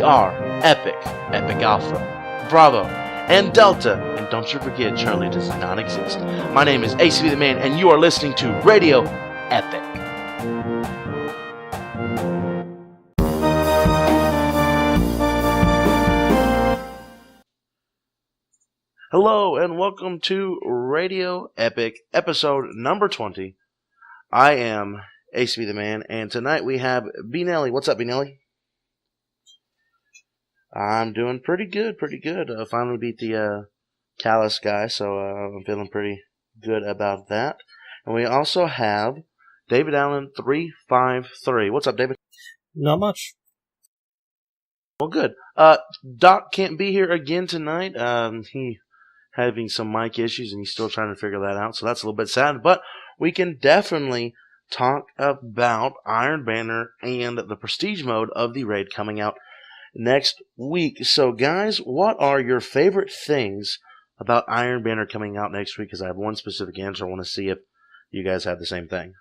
We are Epic, Epic Alpha, Bravo, and Delta. And don't you forget, Charlie does not exist. My name is acbtheman, and you are listening to Radio Epic. Hello, and welcome to Radio Epic, episode number 20. I am acbtheman, and tonight we have bnelly. What's up, bnelly? I'm doing pretty good. Finally beat the Callus guy, so I'm feeling pretty good about that. And we also have David Allen 353. What's up, David? Not much. Well, good. Doc can't be here again tonight. He having some mic issues, and he's still trying to figure that out, so that's a little bit sad. But we can definitely talk about Iron Banner and the Prestige mode of the raid coming out next week. So, guys, what are your favorite things about Iron Banner coming out next week? Because I have one specific answer. I want to see if you guys have the same thing.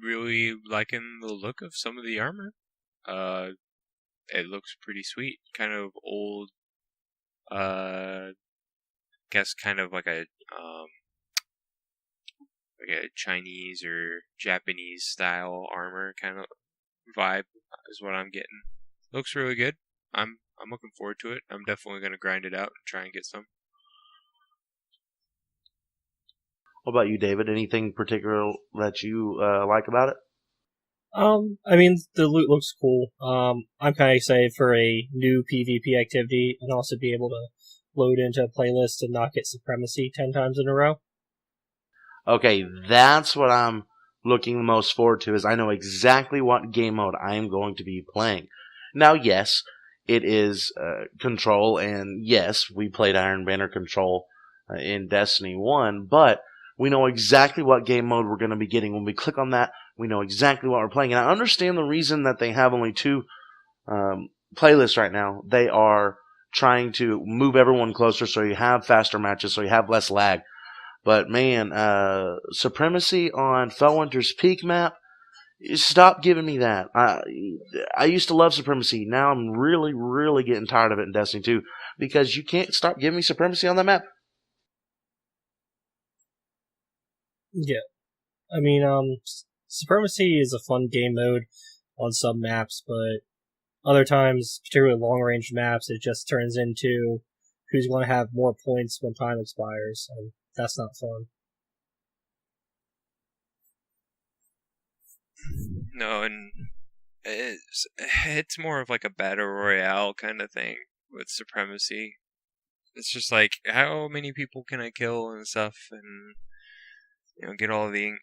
Really liking the look of some of the armor. It looks pretty sweet. Kind of old, guess kind of like a Chinese or Japanese style armor kind of vibe is what I'm getting. Looks really good. I'm looking forward to it. I'm definitely going to grind it out and try and get some. What about you, David? Anything particular that you like about it? I mean, the loot looks cool. I'm kind of excited for a new PvP activity and also be able to load into a playlist and not get Supremacy 10 times in a row. Okay, that's what I'm looking the most forward to, is I know exactly what game mode I am going to be playing. Now, yes, it is Control, and yes, we played Iron Banner Control in Destiny 1, but we know exactly what game mode we're going to be getting. When we click on that, we know exactly what we're playing. And I understand the reason that they have only two playlists right now. They are trying to move everyone closer so you have faster matches, so you have less lag. But man, Supremacy on Fellwinter's Peak map, stop giving me that. I used to love Supremacy. Now I'm really, really getting tired of it in Destiny 2 because you can't stop giving me Supremacy on that map. Yeah. I mean, Supremacy is a fun game mode on some maps, but other times, particularly long-range maps, it just turns into who's going to have more points when time expires, and that's not fun. No, and it's more of like a battle royale kind of thing with Supremacy. It's just like, how many people can I kill and stuff, and get all the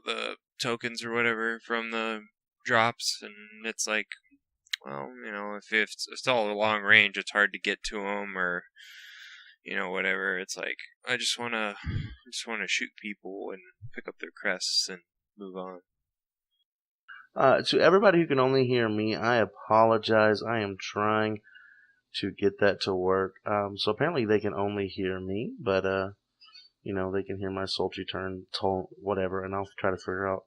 the tokens or whatever from the drops, and it's like, well, if it's all long range, it's hard to get to them, or whatever. It's like, I just wanna shoot people and pick up their crests and move on. To everybody who can only hear me, I apologize. I am trying to get that to work. So apparently they can only hear me, but they can hear my sultry tone, whatever, and I'll try to figure out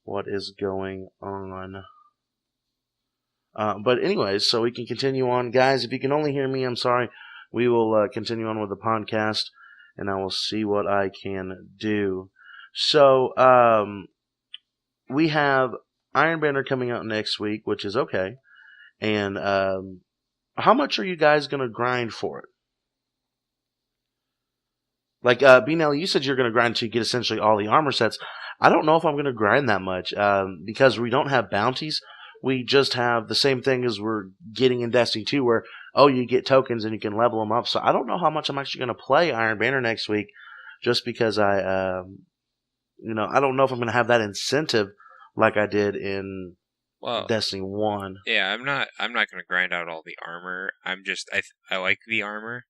what is going on. But anyways, so we can continue on. Guys, if you can only hear me, I'm sorry. We will continue on with the podcast, and I will see what I can do. So, we have Iron Banner coming out next week, which is okay. And how much are you guys going to grind for it? Like, bnelly, you said you're going to grind to get essentially all the armor sets. I don't know if I'm going to grind that much because we don't have bounties. We just have the same thing as we're getting in Destiny 2 where, you get tokens and you can level them up. So I don't know how much I'm actually going to play Iron Banner next week just because I don't know if I'm going to have that incentive like I did in Destiny 1. Yeah, I'm not going to grind out all the armor. I like the armor.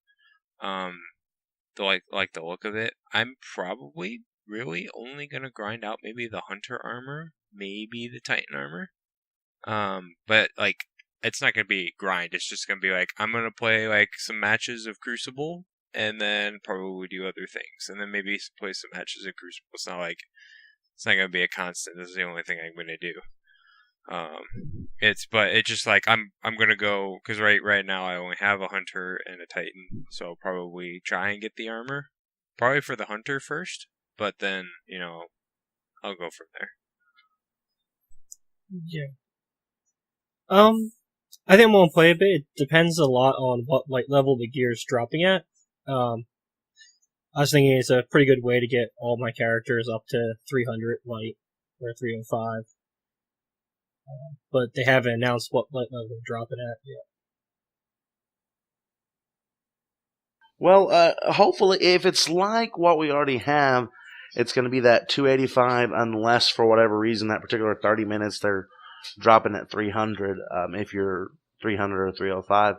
Like the look of it. I'm probably really only going to grind out maybe the Hunter armor, maybe the Titan armor. But like, it's not going to be grind. It's just going to be like, I'm going to play like some matches of Crucible and then probably do other things. And then maybe play some matches of Crucible. It's It's not gonna be a constant. This is the only thing I'm gonna do. It's just like I'm gonna go because right now I only have a hunter and a titan, so I'll probably try and get the armor, probably for the hunter first, but then I'll go from there. Yeah. I think I'm gonna play a bit. It depends a lot on what light level the gear is dropping at. I was thinking it's a pretty good way to get all my characters up to 300 light or 305. But they haven't announced what light level they're dropping at yet. Well, hopefully, if it's like what we already have, it's going to be that 285, unless for whatever reason that particular 30 minutes they're dropping at 300. If you're 300 or 305,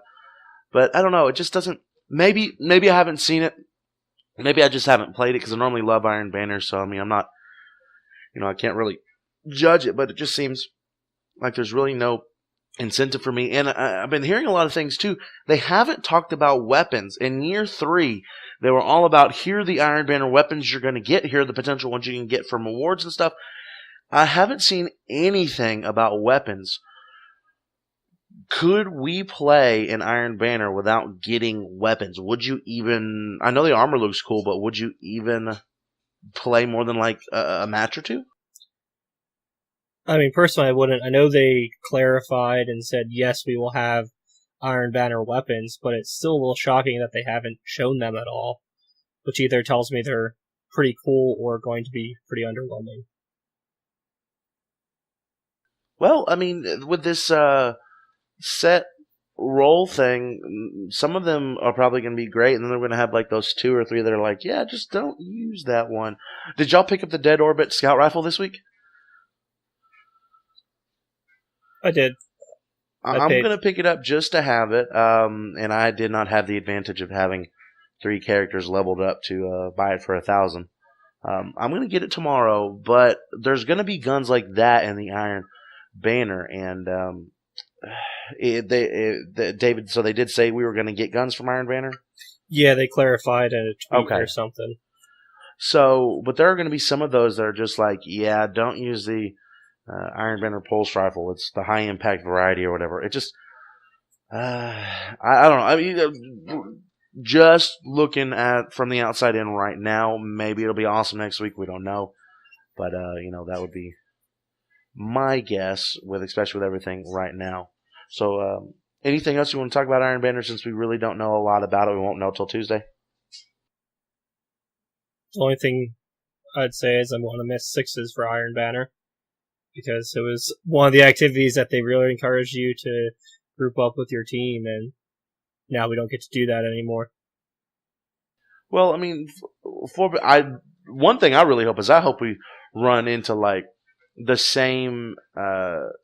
but I don't know. It just doesn't. Maybe I haven't seen it. Maybe I just haven't played it because I normally love Iron Banner. So I mean, I'm not. I can't really judge it, but it just seems like there's really no incentive for me. And I've been hearing a lot of things too. They haven't talked about weapons. In year 3, they were all about here are the Iron Banner weapons you're going to get. Here are the potential ones you can get from awards and stuff. I haven't seen anything about weapons. Could we play an Iron Banner without getting weapons? Would you even... I know the armor looks cool, but would you even play more than like a match or two? I mean, personally, I wouldn't. I know they clarified and said, yes, we will have Iron Banner weapons, but it's still a little shocking that they haven't shown them at all, which either tells me they're pretty cool or going to be pretty underwhelming. Well, I mean, with this set roll thing, some of them are probably going to be great, and then they're going to have like those 2 or 3 that are like, yeah, just don't use that one. Did y'all pick up the Dead Orbit Scout Rifle this week? I did. I'm going to pick it up just to have it, and I did not have the advantage of having 3 characters leveled up to buy it for 1,000. I'm going to get it tomorrow, but there's going to be guns like that in the Iron Banner, and David, so they did say we were going to get guns from Iron Banner? Yeah, they clarified in a tweet or something. So, but there are going to be some of those that are just like, yeah, don't use the Iron Banner pulse rifle. It's the high impact variety or whatever. It just, I don't know. I mean, just looking at from the outside in right now, maybe it'll be awesome next week. We don't know, but that would be my guess especially with everything right now. So, anything else you want to talk about Iron Banner since we really don't know a lot about it? We won't know till Tuesday. The only thing I'd say is I'm going to miss sixes for Iron Banner, because it was one of the activities that they really encouraged you to group up with your team, and now we don't get to do that anymore. Well, I mean, one thing I really hope is I hope we run into like the same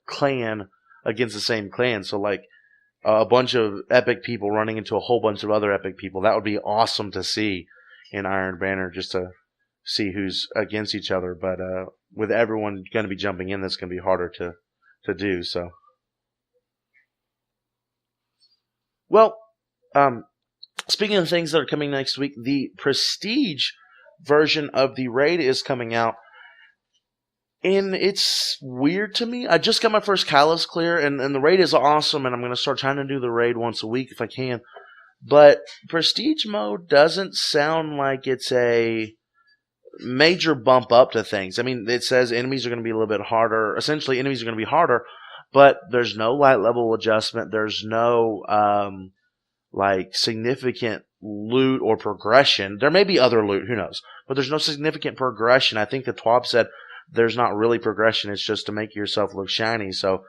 clan against the same clan. So like a bunch of epic people running into a whole bunch of other epic people. That would be awesome to see in Iron Banner, just to see who's against each other. But with everyone going to be jumping in, that's going to be harder to do. So, well, speaking of things that are coming next week, the Prestige version of the raid is coming out. And it's weird to me. I just got my first Kalos clear, and the raid is awesome, and I'm going to start trying to do the raid once a week if I can. But Prestige mode doesn't sound like it's a major bump up to things. I mean, it says enemies are going to be a little bit harder. Essentially, enemies are going to be harder, but there's no light level adjustment. There's no significant loot or progression. There may be other loot, who knows? But there's no significant progression. I think the TWAB said there's not really progression. It's just to make yourself look shiny. So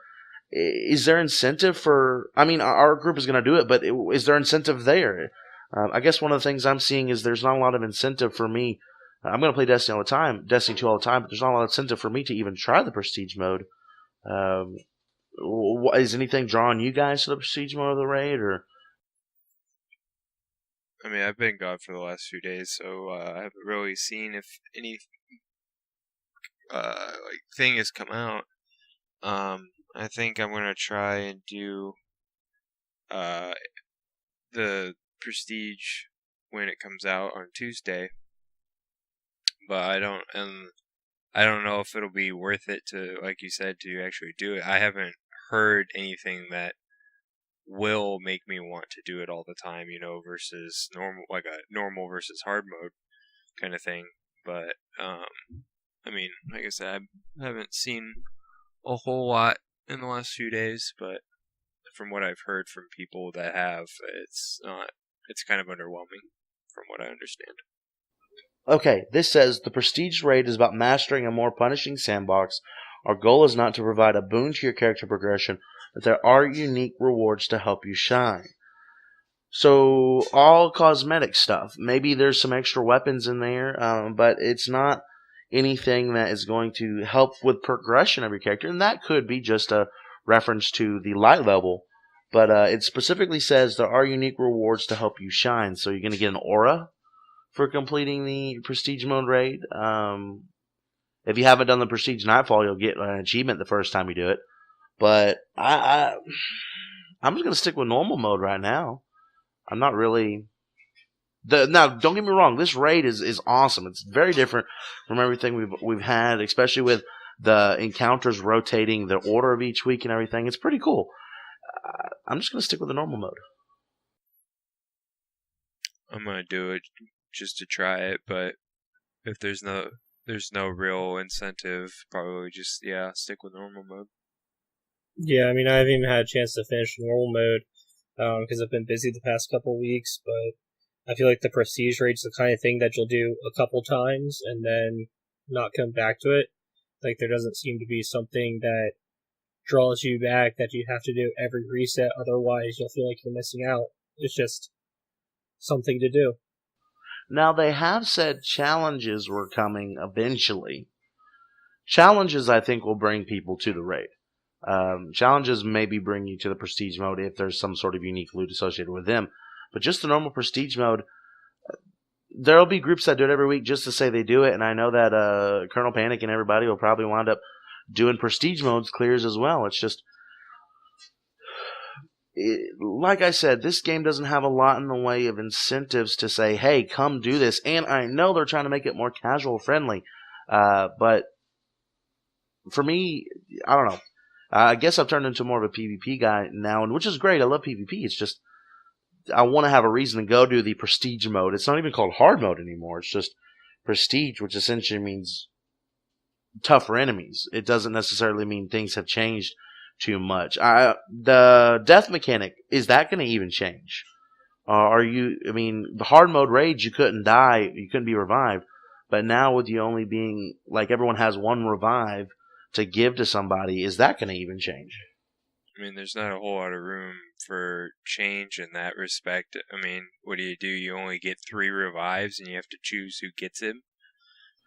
is there incentive for... I mean, our group is going to do it, but is there incentive there? I guess one of the things I'm seeing is there's not a lot of incentive for me. I'm going to play Destiny all the time, Destiny 2 all the time, but there's not a lot of incentive for me to even try the Prestige mode. Is anything drawing you guys to the Prestige mode of the raid, or... I mean, I've been gone for the last few days, so I haven't really seen if any thing has come out. I think I'm gonna try and do the Prestige when it comes out on Tuesday, but I don't. And I don't know if it'll be worth it to, like you said, to actually do it. I haven't heard anything that will make me want to do it all the time, versus normal, like a normal versus hard mode kind of thing. But I mean, like I said, I haven't seen a whole lot in the last few days, but from what I've heard from people that have, it's kind of underwhelming from what I understand. Okay, this says the Prestige raid is about mastering a more punishing sandbox. Our goal is not to provide a boon to your character progression, but there are unique rewards to help you shine. So, all cosmetic stuff. Maybe there's some extra weapons in there, but it's not anything that is going to help with progression of your character, and that could be just a reference to the light level. But it specifically says there are unique rewards to help you shine. So you're going to get an aura for completing the Prestige Mode raid. If you haven't done the Prestige Nightfall, you'll get an achievement the first time you do it. But I'm just going to stick with normal mode right now. I'm not really... Now, don't get me wrong. This raid is awesome. It's very different from everything we've had, especially with the encounters rotating the order of each week and everything. It's pretty cool. I'm just going to stick with the normal mode. I'm going to do it just to try it, but if there's no real incentive, probably just, stick with normal mode. Yeah, I mean, I haven't even had a chance to finish normal mode because I've been busy the past couple weeks, but I feel like the Prestige raid's the kind of thing that you'll do a couple times and then not come back to it. Like, there doesn't seem to be something that draws you back that you have to do every reset, otherwise you'll feel like you're missing out. It's just something to do. Now, they have said challenges were coming eventually. Challenges, I think, will bring people to the raid. Challenges maybe bring you to the Prestige mode if there's some sort of unique loot associated with them. But just the normal Prestige mode, there'll be groups that do it every week just to say they do it, and I know that Colonel Panic and everybody will probably wind up doing Prestige modes clears as well. It's just... like I said, this game doesn't have a lot in the way of incentives to say, hey, come do this. And I know they're trying to make it more casual friendly. But for me, I don't know. I guess I've turned into more of a PvP guy now, which is great. I love PvP. It's just I want to have a reason to go do the Prestige mode. It's not even called hard mode anymore. It's just Prestige, which essentially means tougher enemies. It doesn't necessarily mean things have changed too much. The death mechanic, is that going to even change? The hard mode raids, you couldn't die, you couldn't be revived. But now with you only being, like, everyone has one revive to give to somebody, is that going to even change? I mean, there's not a whole lot of room for change in that respect. I mean, what do? You only get 3 revives and you have to choose who gets him?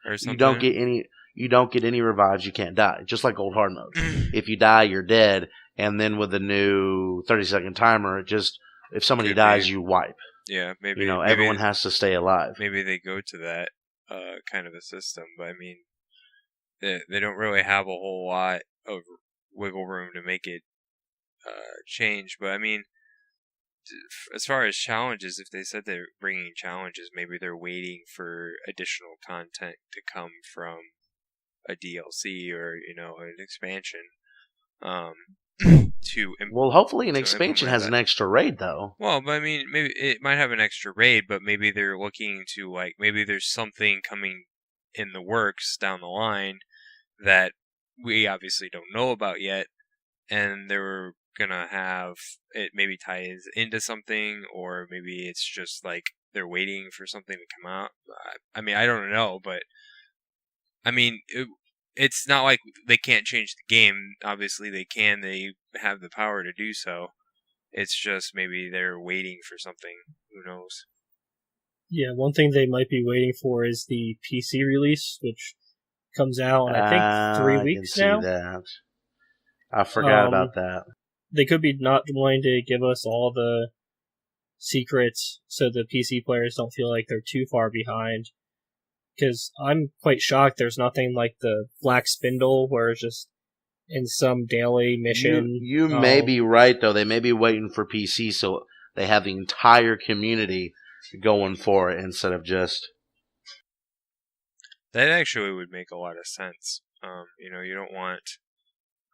Or something? You don't get any revives, you can't die. Just like old hard mode. If you die, you're dead. And then with the new 30-second timer, if somebody dies, you wipe. Yeah, maybe. Everyone has to stay alive. Maybe they go to that kind of a system. But I mean, they don't really have a whole lot of wiggle room to make it change. But I mean, as far as challenges, if they said they're bringing challenges, maybe they're waiting for additional content to come from a DLC or an expansion. Well, hopefully an expansion has an extra raid, though. Well, but I mean, maybe it might have an extra raid, but maybe they're looking to maybe there's something coming in the works down the line that we obviously don't know about yet, and they're gonna have it maybe ties into something, or maybe it's just like they're waiting for something to come out. I mean, I don't know, but I mean, it's not like they can't change the game. Obviously, they can. They have the power to do so. It's just maybe they're waiting for something. Who knows? Yeah, one thing they might be waiting for is the PC release, which comes out in, I think, 3 weeks now. That. I forgot about that. They could be not wanting to give us all the secrets so the PC players don't feel like they're too far behind. Because I'm quite shocked there's nothing like the Black Spindle where it's just in some daily mission. You may be right, though. They may be waiting for PC so they have the entire community going for it instead of just... That actually would make a lot of sense. You don't want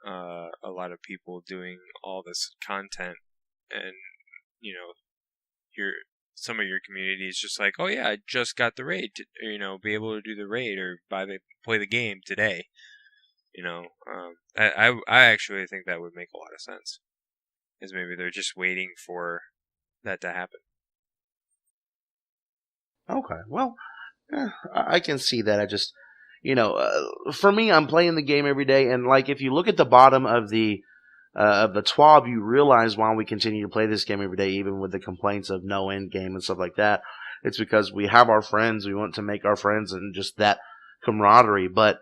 a lot of people doing all this content, and your some of your community is just like, oh yeah, I just got the raid, be able to do the raid or play the game today. I actually think that would make a lot of sense. Is maybe they're just waiting for that to happen. Okay, well, I can see that. I just, for me, I'm playing the game every day, and like if you look at the bottom of the TWAB, you realize why we continue to play this game every day, even with the complaints of no end game and stuff like that. It's because we have our friends, we want to make our friends, and just that camaraderie. But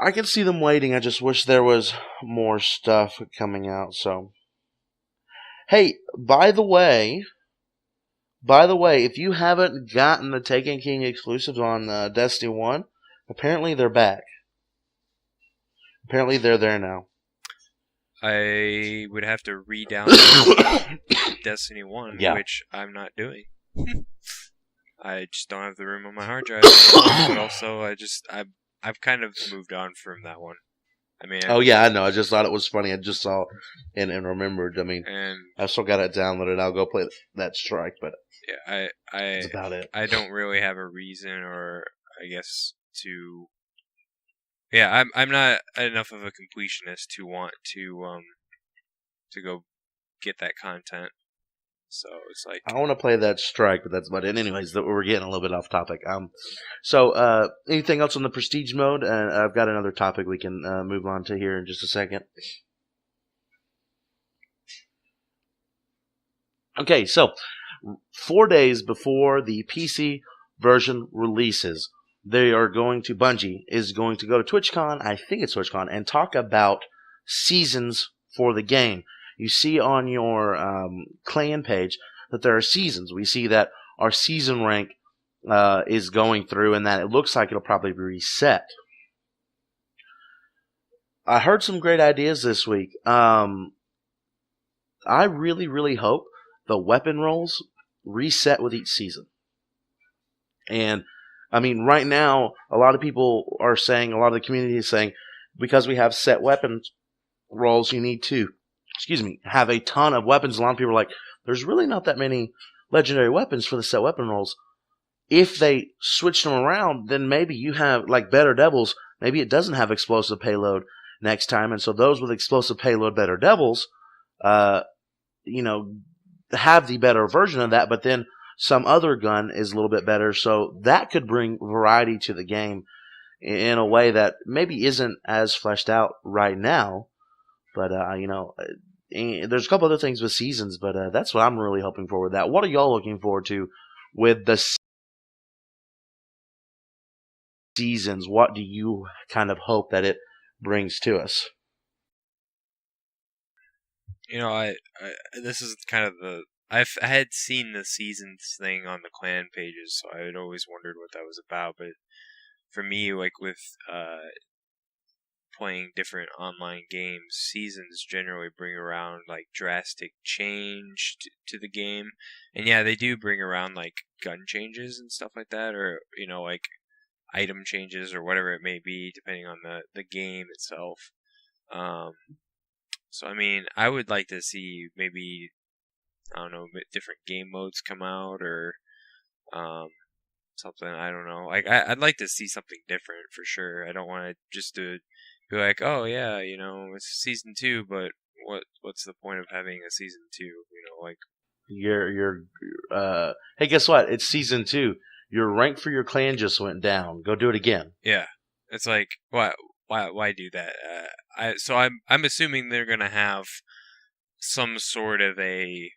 I can see them waiting. I just wish there was more stuff coming out. So, hey, by the way, if you haven't gotten the Taken King exclusives on Destiny 1, apparently they're back. Apparently they're there now. I would have to re-download Destiny 1, which I'm not doing. I just don't have the room on my hard drive. But also, I've kind of moved on from that one. I mean, oh yeah, I know. I just thought it was funny. I just saw and remembered. I mean, I still got it downloaded. I'll go play that Strike, but yeah, that's about it. I don't really have a reason, or I guess to. Yeah, I'm not enough of a completionist to want to go get that content. So it's like I want to play that Strike, but that's about it. Anyways, we're getting a little bit off topic. So anything else on the Prestige mode? I've got another topic we can move on to here in just a second. Okay, so 4 days before the PC version releases, Bungie is going to go to TwitchCon, I think it's TwitchCon, and talk about seasons for the game. You see on your clan page that there are seasons. We see that our season rank is going through, and that it looks like it'll probably be reset. I heard some great ideas this week. I really, really hope the weapon rolls reset with each season. And I mean, right now, a lot of people are saying, a lot of the community is saying, because we have set weapons rolls, you need to, have a ton of weapons. A lot of people are like, there's really not that many legendary weapons for the set weapon rolls. If they switch them around, then maybe you have, like Better Devils, maybe it doesn't have explosive payload next time. And so those with explosive payload Better Devils, have the better version of that, but then some other gun is a little bit better, so that could bring variety to the game in a way that maybe isn't as fleshed out right now. But there's a couple other things with seasons, but that's what I'm really hoping for with that. What are y'all looking forward to with the seasons? What do you kind of hope that it brings to us? This is kind of I had seen the seasons thing on the clan pages, so I had always wondered what that was about. But for me, like with playing different online games, seasons generally bring around like drastic change to the game, and yeah, they do bring around like gun changes and stuff like that, or like item changes or whatever it may be, depending on the game itself. So I mean, I would like to see maybe, I don't know, different game modes come out, or something. I don't know. Like I'd like to see something different for sure. I don't want to just to be like, oh yeah, it's season 2, but what's the point of having a season 2? Like hey, guess what? It's season 2. Your rank for your clan just went down. Go do it again. Yeah, it's like why do that? I'm assuming they're gonna have some sort of a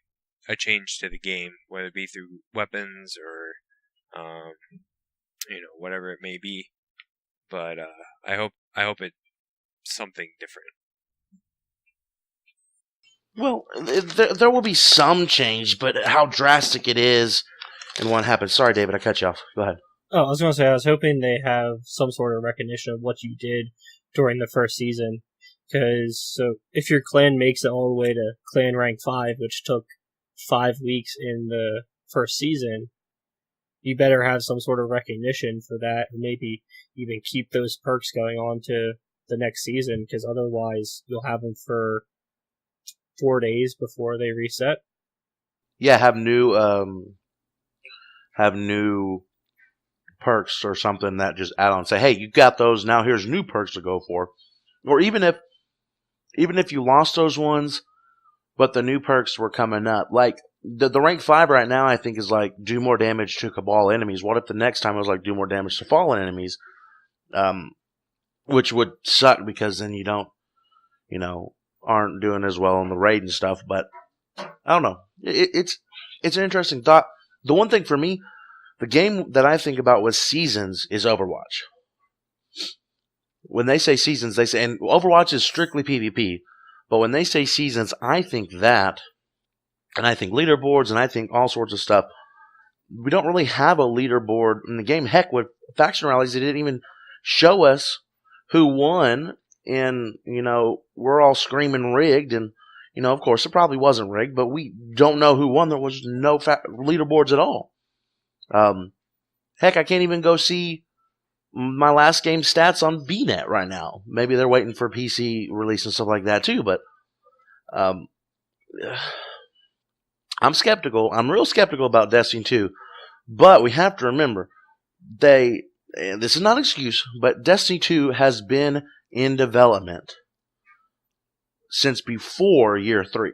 change to the game, whether it be through weapons or whatever it may be. But I hope it's something different. Well, there will be some change, but how drastic it is and what happens. Sorry, David, I cut you off. Go ahead. Oh, I was going to say, I was hoping they have some sort of recognition of what you did during the first season. Because if your clan makes it all the way to clan rank 5, which took 5 weeks in the first season, you better have some sort of recognition for that, or maybe even keep those perks going on to the next season, because otherwise you'll have them for 4 days before they reset. Yeah, have new perks or something that just add on. Say, hey, you got those. Now here's new perks to go for. Or even if you lost those ones, but the new perks were coming up, like the rank 5 right now, I think is like do more damage to Cabal enemies. What if the next time it was like do more damage to Fallen enemies? Which would suck because then you don't, aren't doing as well on the raid and stuff. But I don't know. It's an interesting thought. The one thing for me, the game that I think about with seasons is Overwatch. When they say seasons, they say, and Overwatch is strictly PvP, but when they say seasons, I think that, and I think leaderboards, and I think all sorts of stuff. We don't really have a leaderboard in the game. Heck, with faction rallies, they didn't even show us who won, and, we're all screaming rigged, and, of course, it probably wasn't rigged, but we don't know who won. There was no leaderboards at all. Heck, I can't even go see my last game stats on bnet right now. Maybe they're waiting for PC release and stuff like that too, but I'm skeptical. I'm real skeptical about Destiny 2, but we have to remember, this is not an excuse, but Destiny 2 has been in development since before year 3.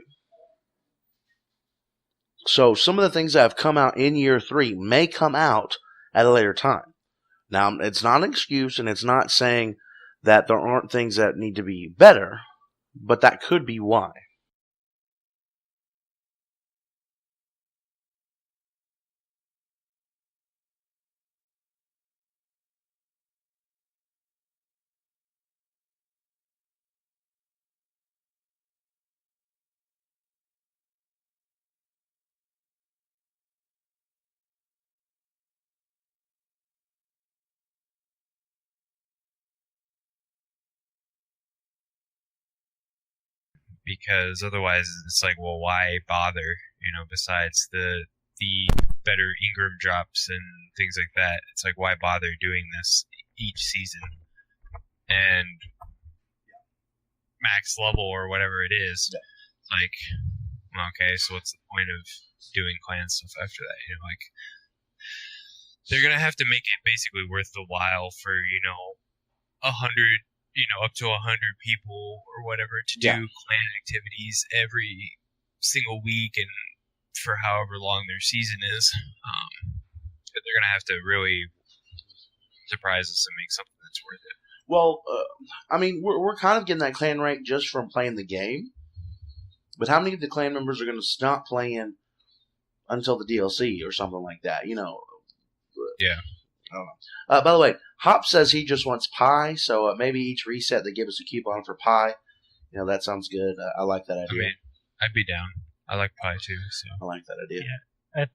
So some of the things that have come out in year 3 may come out at a later time. Now, it's not an excuse, and it's not saying that there aren't things that need to be better, but that could be why. Because otherwise it's like, well, why bother? Besides the better Ingram drops and things like that, it's like, why bother doing this each season? And max level or whatever it is, like, okay, so what's the point of doing clan stuff after that? They're gonna have to make it basically worth the while for 100. Up to 100 people or whatever to do clan activities every single week and for however long their season is. They're going to have to really surprise us and make something that's worth it. Well, I mean, we're kind of getting that clan rank just from playing the game. But how many of the clan members are going to stop playing until the DLC or something like that? Yeah. I don't know. By the way, Hop says he just wants pie, so maybe each reset they give us a coupon for pie. That sounds good. I like that idea. I mean, I'd be down. I like pie too, so I like that idea. Yeah.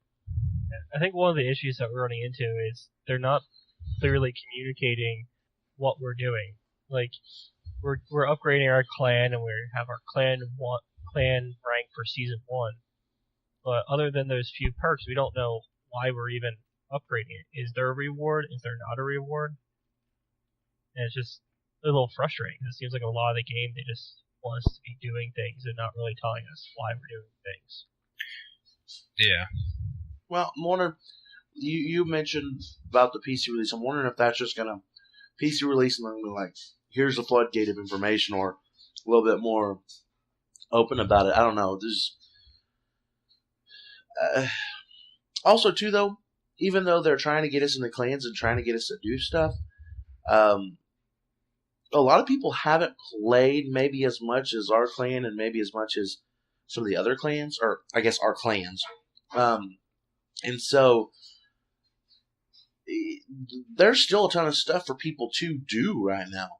I think one of the issues that we're running into is they're not clearly communicating what we're doing. Like, we're upgrading our clan and we have our clan rank for season 1, but other than those few perks, we don't know why we're even upgrading it. Is there a reward? Is there not a reward? And it's just a little frustrating. It seems like a lot of the game they just want us to be doing things and not really telling us why we're doing things. Yeah. Well, I'm wondering, you mentioned about the PC release. I'm wondering if that's just gonna PC release and then like, here's a floodgate of information, or a little bit more open about it. I don't know. There's also too though. Even though they're trying to get us in the clans and trying to get us to do stuff, a lot of people haven't played maybe as much as our clan and maybe as much as some of the other clans, or I guess our clans. And so there's still a ton of stuff for people to do right now.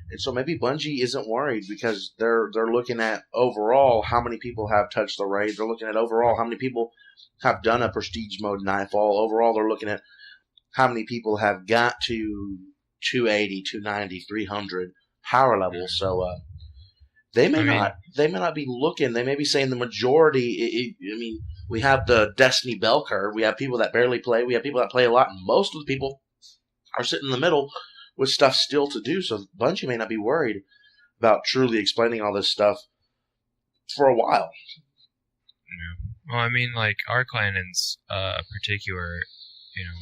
And so maybe Bungie isn't worried because they're looking at overall how many people have touched the raid. They're looking at overall how many people have done a prestige mode Nightfall. Overall, they're looking at how many people have got to 280, 290, 300 power levels. So they may not be looking. They may be saying the majority. I mean, We have the Destiny bell curve. We have people that barely play. We have people that play a lot. And most of the people are sitting in the middle with stuff still to do. So Bungie may not be worried about truly explaining all this stuff for a while. Yeah. Well, I mean, like, our clan in particular,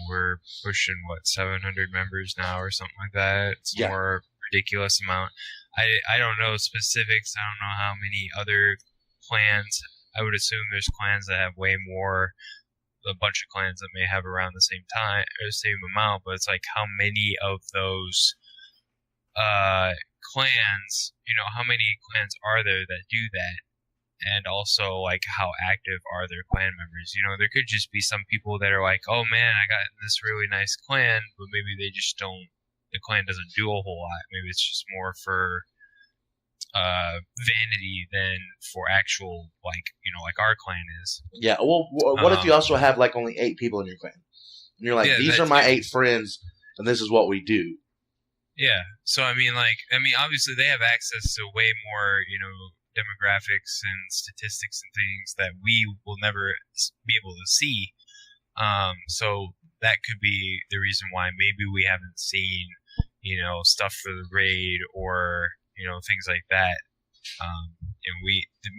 we're pushing, 700 members now or something like that. It's Yeah. more ridiculous amount. I don't know specifics. I don't know how many other clans. I would assume there's clans that have way more, a bunch of clans that may have around the same time or the same amount, but it's like how many of those clans, how many clans are there that do that? And also, like, how active are their clan members? There could just be some people that are like, oh man, I got this really nice clan, but maybe they just don't, the clan doesn't do a whole lot. Maybe it's just more for vanity than for actual, like our clan is. Yeah, well, what if you also have like only 8 people in your clan? And you're like, these are my 8 friends, and this is what we do. Yeah, so I mean, obviously they have access to way more, demographics and statistics and things that we will never be able to see. So that could be the reason why maybe we haven't seen, stuff for the raid or, things like that.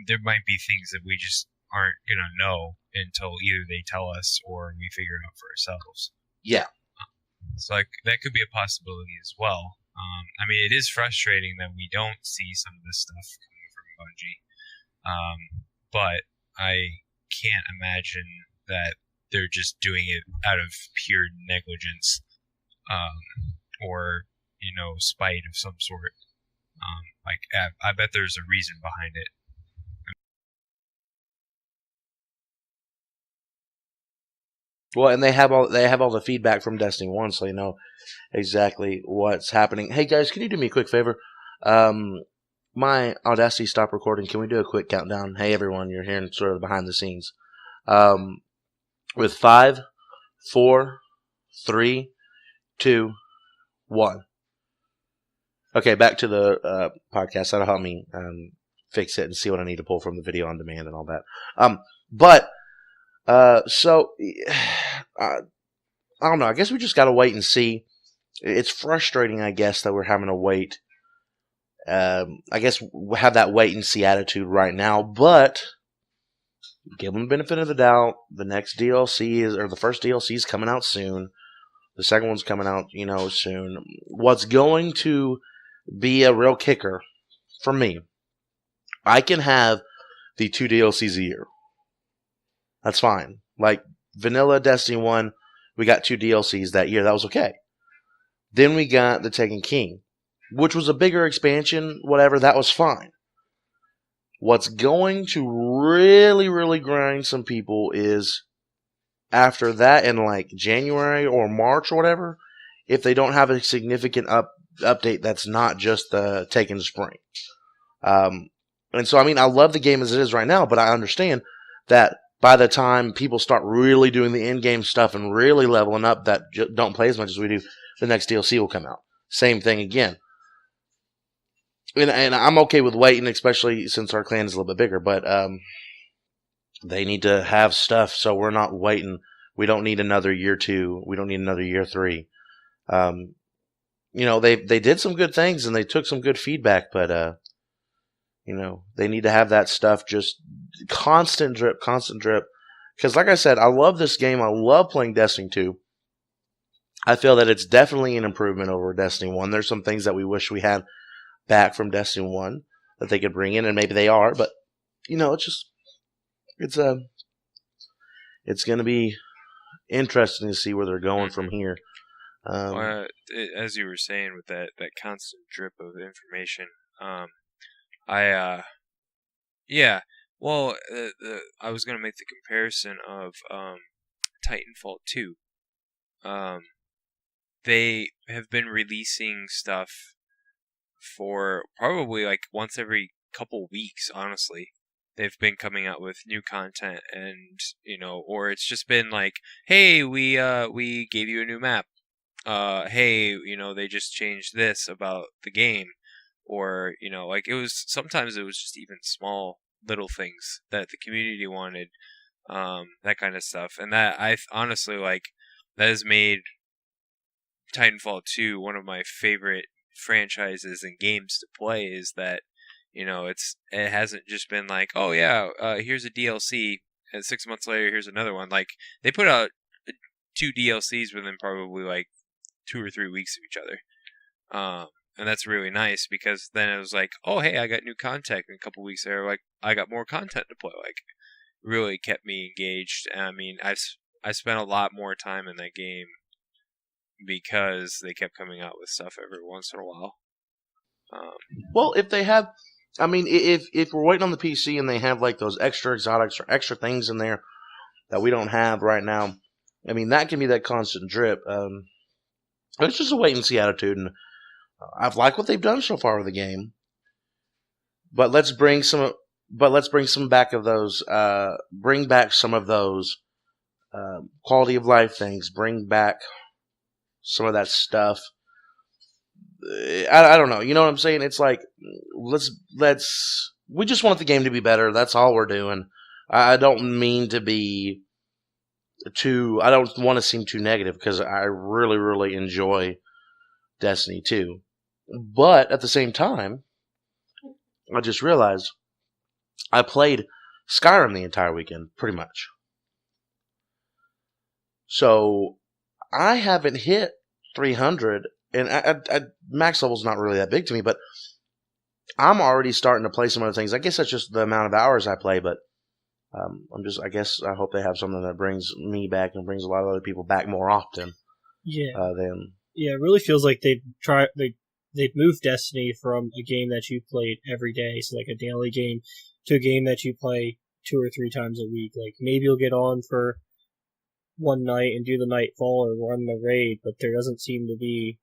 There might be things that we just aren't gonna know until either they tell us or we figure it out for ourselves. Yeah. So like that could be a possibility as well. I mean, it is frustrating that we don't see some of this stuff coming from Bungie, but I can't imagine that they're just doing it out of pure negligence, or spite of some sort. I bet there's a reason behind it. Well, and they have all the feedback from Destiny 1, so you know exactly what's happening. Hey guys, can you do me a quick favor? My Audacity stopped recording. Can we do a quick countdown? Hey everyone, you're hearing sort of behind the scenes. With 5, 4, 3, 2, 1. Okay, back to the podcast. That'll help me fix it and see what I need to pull from the video on demand and all that. So I don't know. I guess we just got to wait and see. It's frustrating, I guess, that we're having to wait. I guess we have that wait and see attitude right now, but give them the benefit of the doubt. The next DLC the first DLC is coming out soon. The second one's coming out, soon. What's going to be a real kicker for me? I can have the 2 DLCs a year. That's fine. Like vanilla Destiny 1, we got 2 DLCs that year. That was okay. Then we got the Taken King, which was a bigger expansion, whatever. That was fine. What's going to really, really grind some people is after that in like January or March or whatever, if they don't have a significant update that's not just the Taken Spring. And so, I mean, I love the game as it is right now, but I understand that by the time people start really doing the in-game stuff and really leveling up that don't play as much as we do, the next DLC will come out. Same thing again. And I'm okay with waiting, especially since our clan is a little bit bigger, but they need to have stuff so we're not waiting. We don't need another year 2. We don't need another year 3. They did some good things and they took some good feedback, but they need to have that stuff just constant drip. Because like I said, I love this game. I love playing Destiny 2. I feel that it's definitely an improvement over Destiny 1. There's some things that we wish we had back from Destiny 1 that they could bring in, and maybe they are, but it's going to be interesting to see where they're going from here. As you were saying with that constant drip of information, I was going to make the comparison of Titanfall 2. They have been releasing stuff for probably like once every couple weeks, honestly. They've been coming out with new content and, or it's just been like, hey, we gave you a new map. Hey, they just changed this about the game. Or, sometimes it was just even small little things that the community wanted. that kind of stuff. And that I honestly like that has made Titanfall 2 one of my favorite franchises and games to play. Is that it hasn't just been like, oh yeah, here's a DLC, and 6 months later here's another one. Like they put out 2 DLCs within probably like 2 or 3 weeks of each other. And that's really nice because then it was like, oh hey, I got new content. And a couple weeks there, like I got more content to play. Like really kept me engaged. And I mean, I spent a lot more time in that game because they kept coming out with stuff every once in a while. Well, if they have, I mean, if we're waiting on the PC and they have like those extra exotics or extra things in there that we don't have right now, I mean that can be that constant drip. It's just a wait and see attitude, and I've liked what they've done so far with the game. But let's bring some back of those. Bring back some of those quality of life things. Bring back some of that stuff. I don't know. You know what I'm saying? It's like let's. We just want the game to be better. That's all we're doing. I don't mean to be too. I don't want to seem too negative because I really, really enjoy Destiny 2. But at the same time, I just realized I played Skyrim the entire weekend, pretty much. So I haven't hit 300, and max level's not really that big to me, but I'm already starting to play some other things. I guess that's just the amount of hours I play, but I hope they have something that brings me back and brings a lot of other people back more often. Yeah. Than Yeah, it really feels like they've moved Destiny from a game that you played every day, so like a daily game, to a game that you play 2 or 3 times a week. Like maybe you'll get on for one night and do the nightfall or run the raid, but there doesn't seem to be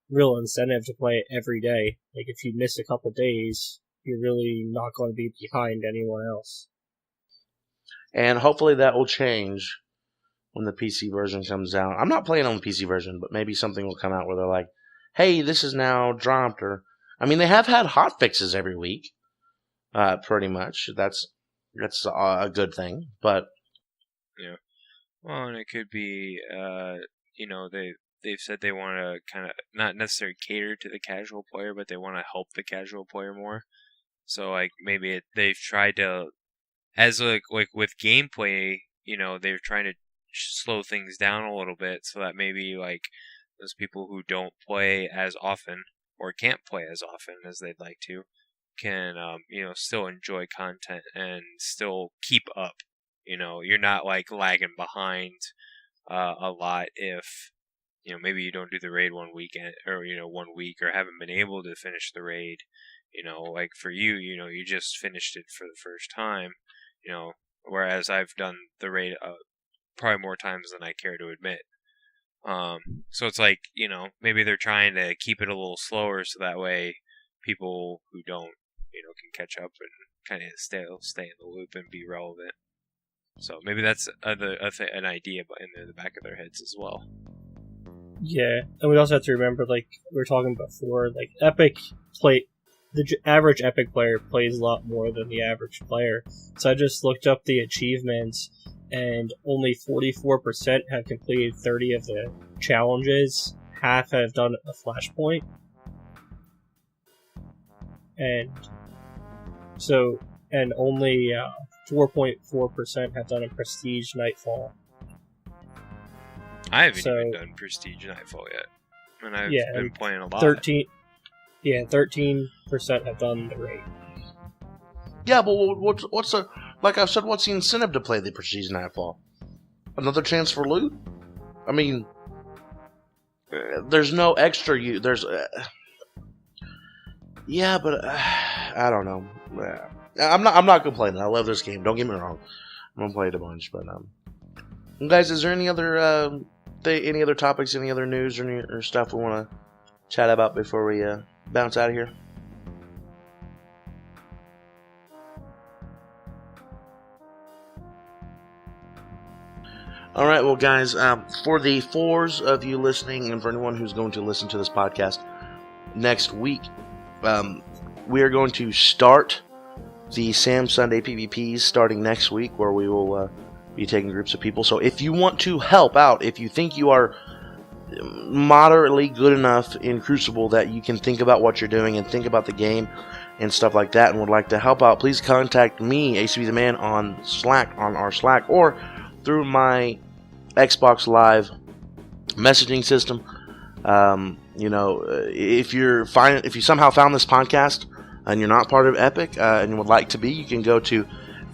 real incentive to play it every day. Like if you miss a couple days, you're really not going to be behind anyone else. And hopefully that will change when the PC version comes out. I'm not playing on the PC version, but maybe something will come out where they're like, hey, this is now dropped. Or, I mean, they have had hot fixes every week, pretty much. That's a good thing, but yeah. Well, and it could be, they've said they want to kind of not necessarily cater to the casual player, but they want to help the casual player more. So like maybe they've tried to, as like with gameplay, they're trying to slow things down a little bit so that maybe like those people who don't play as often or can't play as often as they'd like to can still enjoy content and still keep up. You're not like lagging behind a lot if maybe you don't do the raid one weekend or 1 week or haven't been able to finish the raid. Like for you, you just finished it for the first time. Whereas I've done the raid probably more times than I care to admit. So it's like, maybe they're trying to keep it a little slower so that way people who don't, can catch up and kind of stay in the loop and be relevant. So maybe that's an idea in the back of their heads as well. Yeah, and we also have to remember, like we were talking before, like the average Epic player plays a lot more than the average player. So I just looked up the achievements, and only 44% have completed 30 of the challenges. Half have done a flashpoint. And only 4.4% have done a prestige nightfall. I haven't even done prestige nightfall yet, and I've been playing a lot. 13% have done the raid. Yeah, but what's like I've said, what's the incentive to play the prestige nightfall? Another chance for loot? I mean, there's no extra. Yeah, but I don't know. I'm not complaining. I love this game. Don't get me wrong. I'm gonna play it a bunch, but guys, is there any other topics, any other news or stuff we want to chat about before we bounce out of here? All right, well, guys, for the 4s of you listening, and for anyone who's going to listen to this podcast next week, we are going to start the Sam Sunday PvPs starting next week, where we will be taking groups of people. So if you want to help out, if you think you are moderately good enough in Crucible that you can think about what you're doing and think about the game and stuff like that and would like to help out, please contact me, acbtheman, on Slack, on our Slack, or through my Xbox Live messaging system. If you somehow found this podcast and you're not part of Epic and you would like to be, you can go to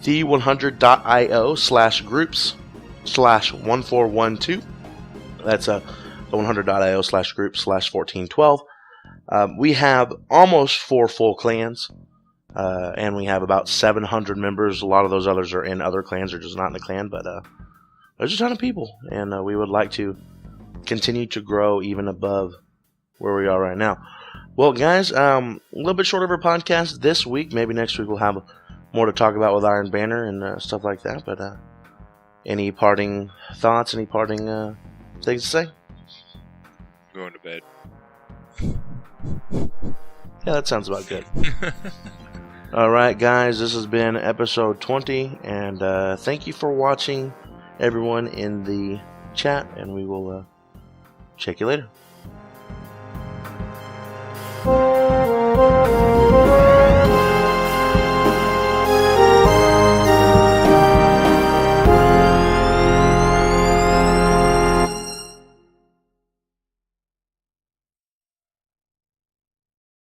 the100.io/groups/1412. That's the 100.io/groups/1412. We have almost 4 full clans, and we have about 700 members. A lot of those others are in other clans or just not in the clan, but there's a ton of people, and we would like to continue to grow even above where we are right now. Well, guys, a little bit short of our podcast this week. Maybe next week we'll have more to talk about with Iron Banner and stuff like that. But any parting thoughts? Any parting things to say? Going to bed. Yeah, that sounds about good. All right, guys, this has been episode 20, and thank you for watching, everyone in the chat, and we will check you later.